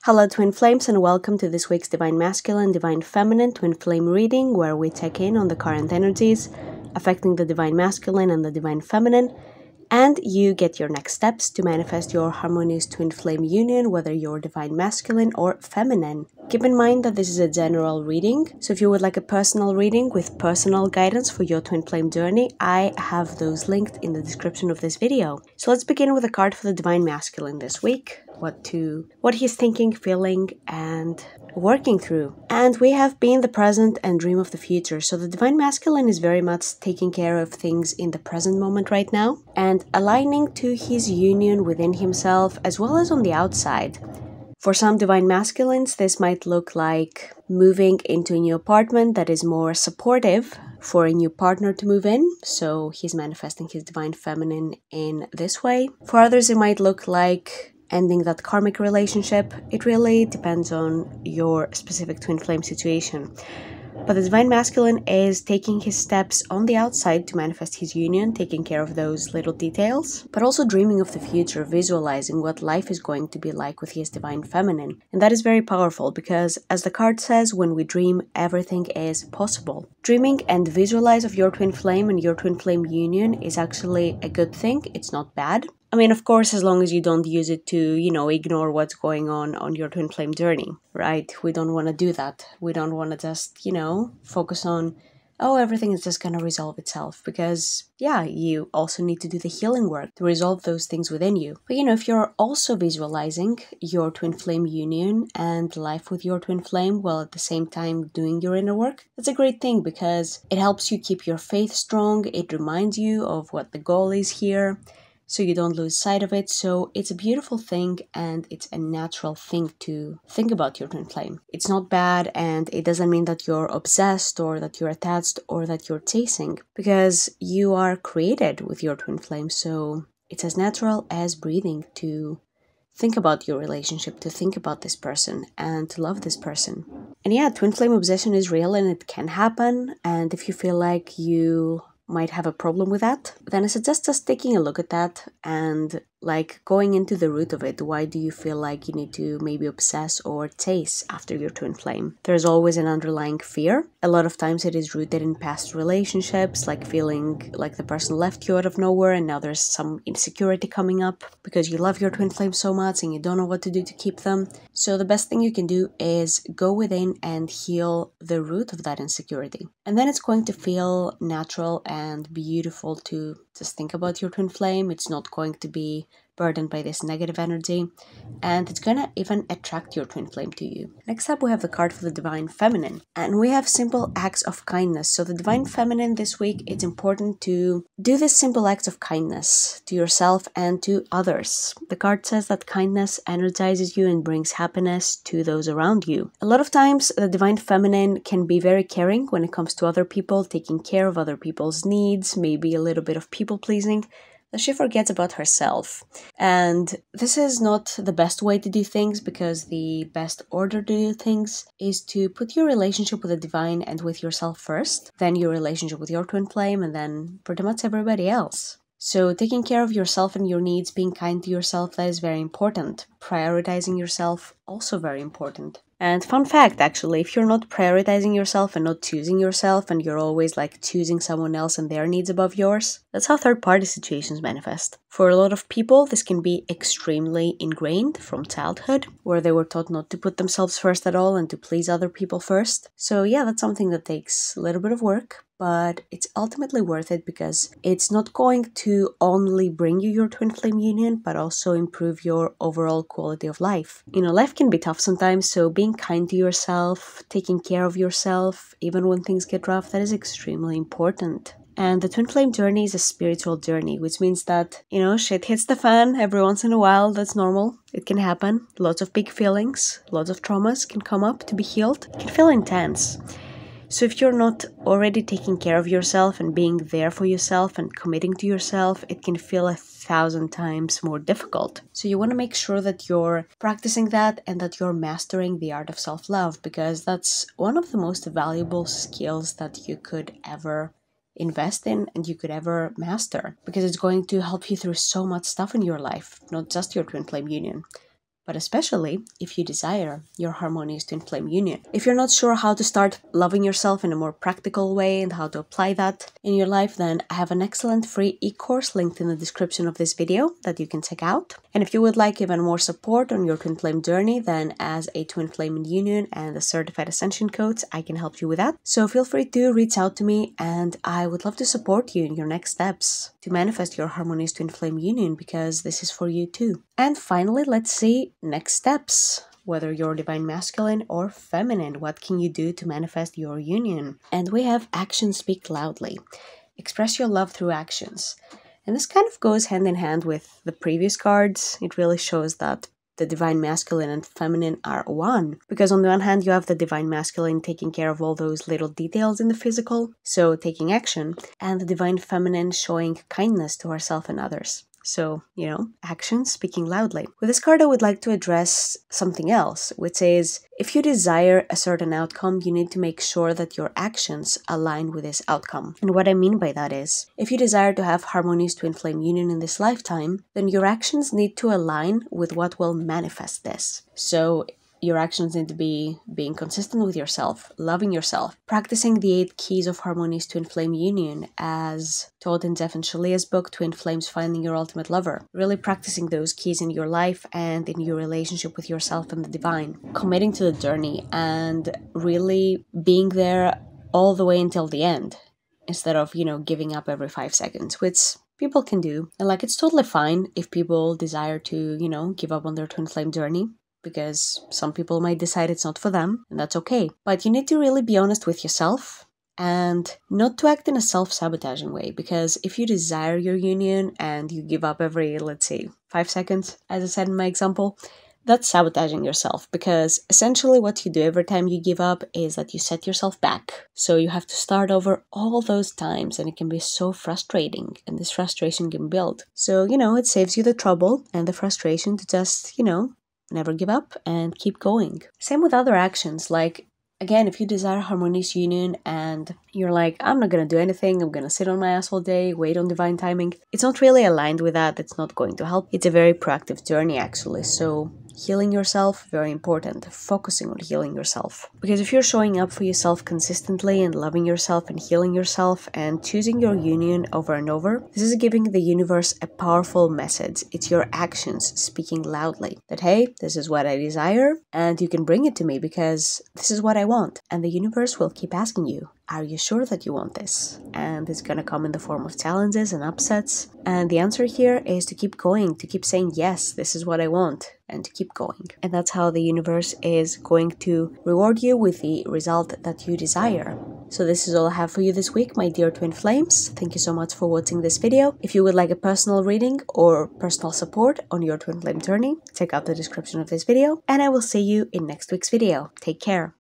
Hello Twin Flames and welcome to this week's Divine Masculine, Divine Feminine Twin Flame reading where we check in on the current energies affecting the Divine Masculine and the Divine Feminine, and you get your next steps to manifest your harmonious Twin Flame union, whether you're Divine Masculine or Feminine. Keep in mind that this is a general reading, so if you would like a personal reading with personal guidance for your Twin Flame journey, I have those linked in the description of this video. So let's begin with a card for the Divine Masculine this week. What he's thinking, feeling, and working through. And we have been the present and dream of the future. So the Divine Masculine is very much taking care of things in the present moment right now and aligning to his union within himself as well as on the outside. For some Divine Masculines, this might look like moving into a new apartment that is more supportive for a new partner to move in. So he's manifesting his Divine Feminine in this way. For others, it might look like ending that karmic relationship. It really depends on your specific Twin Flame situation. But the Divine Masculine is taking his steps on the outside to manifest his union, taking care of those little details, but also dreaming of the future, visualizing what life is going to be like with his Divine Feminine. And that is very powerful because, as the card says, when we dream, everything is possible. Dreaming and visualize of your Twin Flame and your Twin Flame union is actually a good thing. It's not bad. I mean, of course, as long as you don't use it to, ignore what's going on your Twin Flame journey, right? We don't want to do that. We don't want to just, focus on, everything is just going to resolve itself. Because, you also need to do the healing work to resolve those things within you. But, if you're also visualizing your Twin Flame union and life with your Twin Flame while at the same time doing your inner work, that's a great thing because it helps you keep your faith strong. It reminds you of what the goal is here, so you don't lose sight of it. So it's a beautiful thing and it's a natural thing to think about your Twin Flame. It's not bad and it doesn't mean that you're obsessed or that you're attached or that you're chasing, because you are created with your Twin Flame. So it's as natural as breathing to think about your relationship, to think about this person and to love this person. And Twin Flame obsession is real and it can happen. And if you feel like you might have a problem with that, then I suggest just taking a look at that and going into the root of it. Why do you feel like you need to maybe obsess or chase after your Twin Flame? There's always an underlying fear. A lot of times it is rooted in past relationships, like feeling like the person left you out of nowhere and now there's some insecurity coming up because you love your Twin Flame so much and you don't know what to do to keep them. So the best thing you can do is go within and heal the root of that insecurity. And then it's going to feel natural and beautiful to just think about your Twin Flame. It's not going to be burdened by this negative energy, and it's gonna even attract your Twin Flame to you. Next up, we have the card for the Divine Feminine, and we have simple acts of kindness. So the Divine Feminine this week, it's important to do this simple acts of kindness to yourself and to others. The card says that kindness energizes you and brings happiness to those around you. A lot of times, the Divine Feminine can be very caring when it comes to other people, taking care of other people's needs, maybe a little bit of people pleasing, that she forgets about herself. And this is not the best way to do things, because the best order to do things is to put your relationship with the divine and with yourself first, then your relationship with your Twin Flame, and then pretty much everybody else. So taking care of yourself and your needs, being kind to yourself, that is very important. Prioritizing yourself, also very important. And fun fact, actually, if you're not prioritizing yourself and not choosing yourself and you're always choosing someone else and their needs above yours, that's how third-party situations manifest. For a lot of people, this can be extremely ingrained from childhood, where they were taught not to put themselves first at all and to please other people first. So that's something that takes a little bit of work, but it's ultimately worth it because it's not going to only bring you your Twin Flame union, but also improve your overall quality of life. Life can be tough sometimes, so being kind to yourself, taking care of yourself, even when things get rough, that is extremely important. And the Twin Flame journey is a spiritual journey, which means that, shit hits the fan every once in a while. That's normal. It can happen. Lots of big feelings, lots of traumas can come up to be healed. It can feel intense. So if you're not already taking care of yourself and being there for yourself and committing to yourself, it can feel 1,000 times more difficult. So you want to make sure that you're practicing that and that you're mastering the art of self-love, because that's one of the most valuable skills that you could ever invest in and you could ever master, because it's going to help you through so much stuff in your life, not just your Twin Flame union, but especially if you desire your harmonious twin flame union. If you're not sure how to start loving yourself in a more practical way and how to apply that in your life, then I have an excellent free e-course linked in the description of this video that you can check out. And if you would like even more support on your twin flame journey, then as a twin flame in union and a certified ascension coach, I can help you with that. So feel free to reach out to me, and I would love to support you in your next steps to manifest your harmonious twin flame union, because this is for you too. And finally, let's see next steps. Whether you're divine masculine or feminine, what can you do to manifest your union? And we have actions speak loudly. Express your love through actions. And this kind of goes hand in hand with the previous cards. It really shows that the divine masculine and feminine are one. Because on the one hand, you have the divine masculine taking care of all those little details in the physical, so taking action, and the divine feminine showing kindness to herself and others. So, actions speaking loudly. With this card, I would like to address something else, which is if you desire a certain outcome, you need to make sure that your actions align with this outcome. And what I mean by that is, if you desire to have harmonious twin flame union in this lifetime, then your actions need to align with what will manifest this. So, your actions need to be being consistent with yourself, loving yourself, practicing the 8 keys of harmonious twin flame union as taught in Jeff and Shalia's book, Twin Flames Finding Your Ultimate Lover. Really practicing those keys in your life and in your relationship with yourself and the divine. Committing to the journey and really being there all the way until the end, instead of, giving up every 5 seconds, which people can do. And it's totally fine if people desire to, give up on their twin flame journey, because some people might decide it's not for them, and that's okay. But you need to really be honest with yourself and not to act in a self-sabotaging way, because if you desire your union and you give up every, let's say, 5 seconds, as I said in my example, that's sabotaging yourself, because essentially what you do every time you give up is that you set yourself back. So you have to start over all those times, and it can be so frustrating, and this frustration can build. So, it saves you the trouble and the frustration to just, never give up and keep going. Same with other actions, again, if you desire harmonious union and you're I'm not gonna do anything, I'm gonna sit on my ass all day, wait on divine timing, it's not really aligned with that, it's not going to help. It's a very proactive journey actually, so healing yourself, very important. Focusing on healing yourself. Because if you're showing up for yourself consistently and loving yourself and healing yourself and choosing your union over and over, this is giving the universe a powerful message. It's your actions speaking loudly. That, hey, this is what I desire and you can bring it to me because this is what I want. And the universe will keep asking you, are you sure that you want this? And it's gonna come in the form of challenges and upsets. And the answer here is to keep going, to keep saying, yes, this is what I want, and to keep going. And that's how the universe is going to reward you with the result that you desire. So this is all I have for you this week, my dear twin flames. Thank you so much for watching this video. If you would like a personal reading or personal support on your twin flame journey, check out the description of this video. And I will see you in next week's video. Take care.